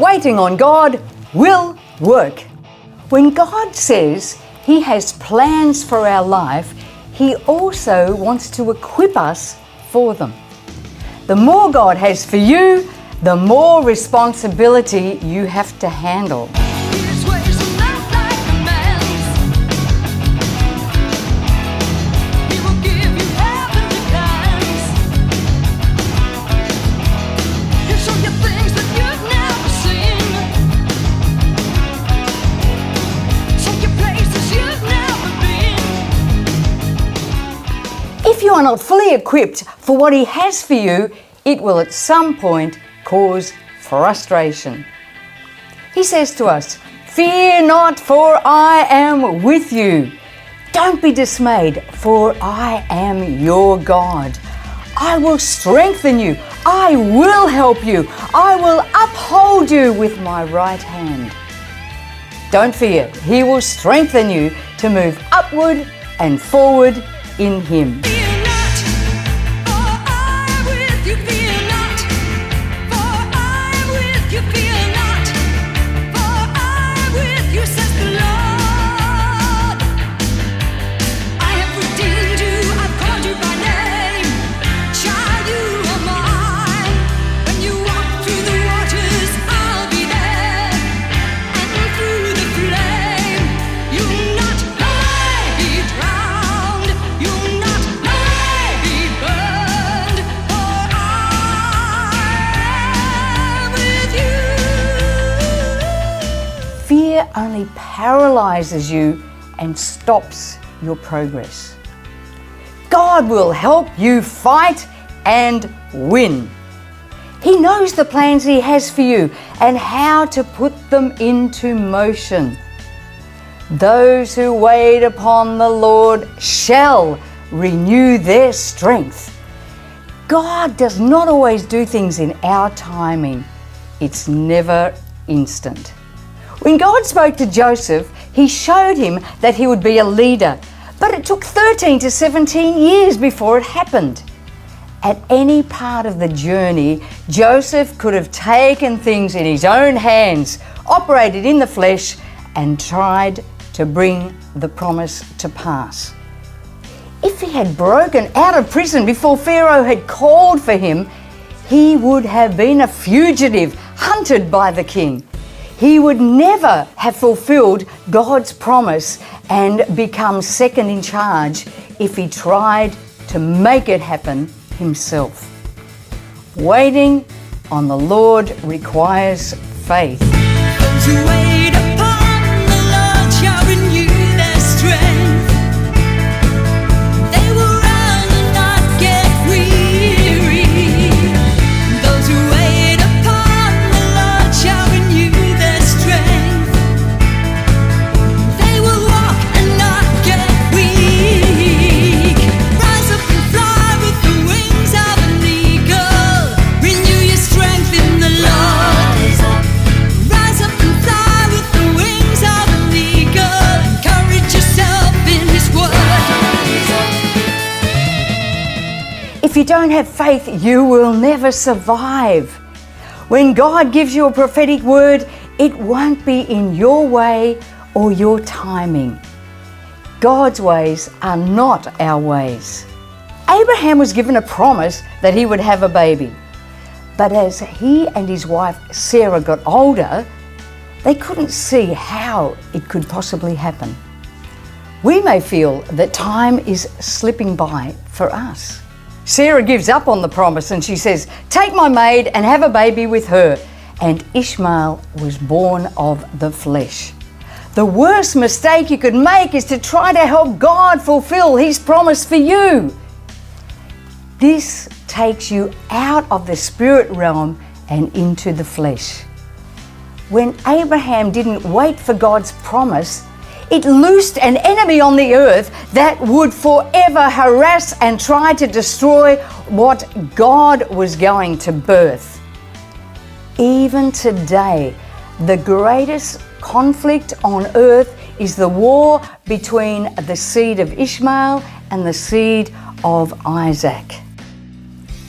waiting on God will work. When God says He has plans for our life, He also wants to equip us for them. The more God has for you, the more responsibility you have to handle. If you are not fully equipped for what He has for you, it will at some point cause frustration. He says to us, "Fear not, for I am with you. Don't be dismayed, for I am your God. I will strengthen you. I will help you. I will uphold you with my right hand." Don't fear. He will strengthen you to move upward and forward in Him. Fear only paralyzes you and stops your progress. God will help you fight and win. He knows the plans He has for you and how to put them into motion. Those who wait upon the Lord shall renew their strength. God does not always do things in our timing. It's never instant. When God spoke to Joseph, He showed him that he would be a leader, but it took 13 to 17 years before it happened. At any part of the journey, Joseph could have taken things in his own hands, operated in the flesh, and tried to bring the promise to pass. If he had broken out of prison before Pharaoh had called for him, he would have been a fugitive, hunted by the king. He would never have fulfilled God's promise and become second in charge if he tried to make it happen himself. Waiting on the Lord requires faith. Those who wait upon the Lord shall renew their strength. They will run and not get weary. Those who wait upon the Lord shall renew their strength. They will walk and not get weak. Rise up and fly with the wings of an eagle. Renew your strength in the Lord. Rise up and fly with the wings of an eagle. Encourage yourself in His word. If you don't have faith, you will never survive. When God gives you a prophetic word, it won't be in your way or your timing. God's ways are not our ways. Abraham was given a promise that he would have a baby. But as he and his wife Sarah got older, they couldn't see how it could possibly happen. We may feel that time is slipping by for us. Sarah gives up on the promise and she says, "Take my maid and have a baby with her." And Ishmael was born of the flesh. The worst mistake you could make is to try to help God fulfill His promise for you. This takes you out of the spirit realm and into the flesh. When Abraham didn't wait for God's promise, it loosed an enemy on the earth that would forever harass and try to destroy what God was going to birth. Even today, the greatest conflict on earth is the war between the seed of Ishmael and the seed of Isaac.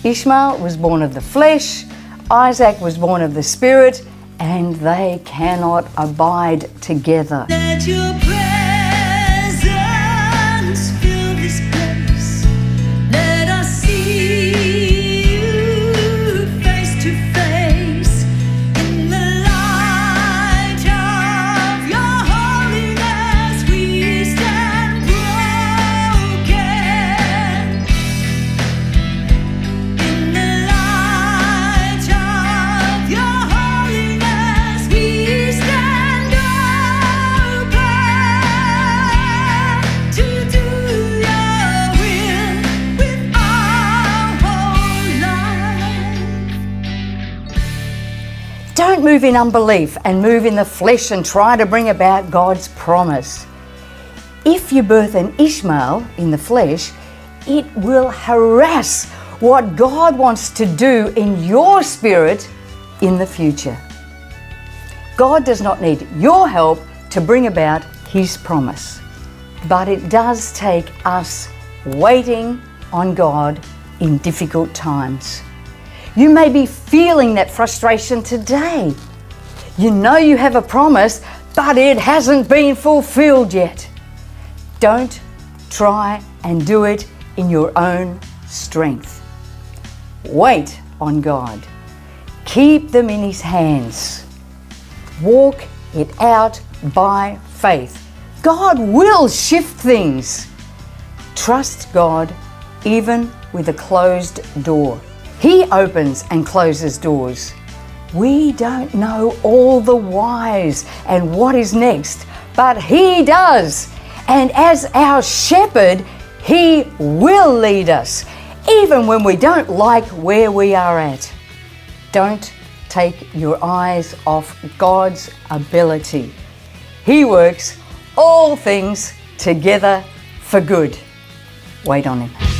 Ishmael was born of the flesh, Isaac was born of the spirit, and they cannot abide together. Let your presence fill this place. Let us see you face to face. In the light of your holiness, we stand broken. In the light of your holiness, we stand open to do your will with our whole life. Don't move in unbelief and move in the flesh and try to bring about God's promise. If you birth an Ishmael in the flesh, it will harass what God wants to do in your spirit in the future. God does not need your help to bring about His promise, but it does take us waiting on God in difficult times. You may be feeling that frustration today. You know you have a promise, but it hasn't been fulfilled yet. Don't try and do it in your own strength. Wait on God. Keep them in His hands. Walk it out by faith. God will shift things. Trust God even with a closed door. He opens and closes doors. We don't know all the whys and what is next, but He does. And as our shepherd, He will lead us, even when we don't like where we are at. Don't take your eyes off God's ability. He works all things together for good. Wait on Him.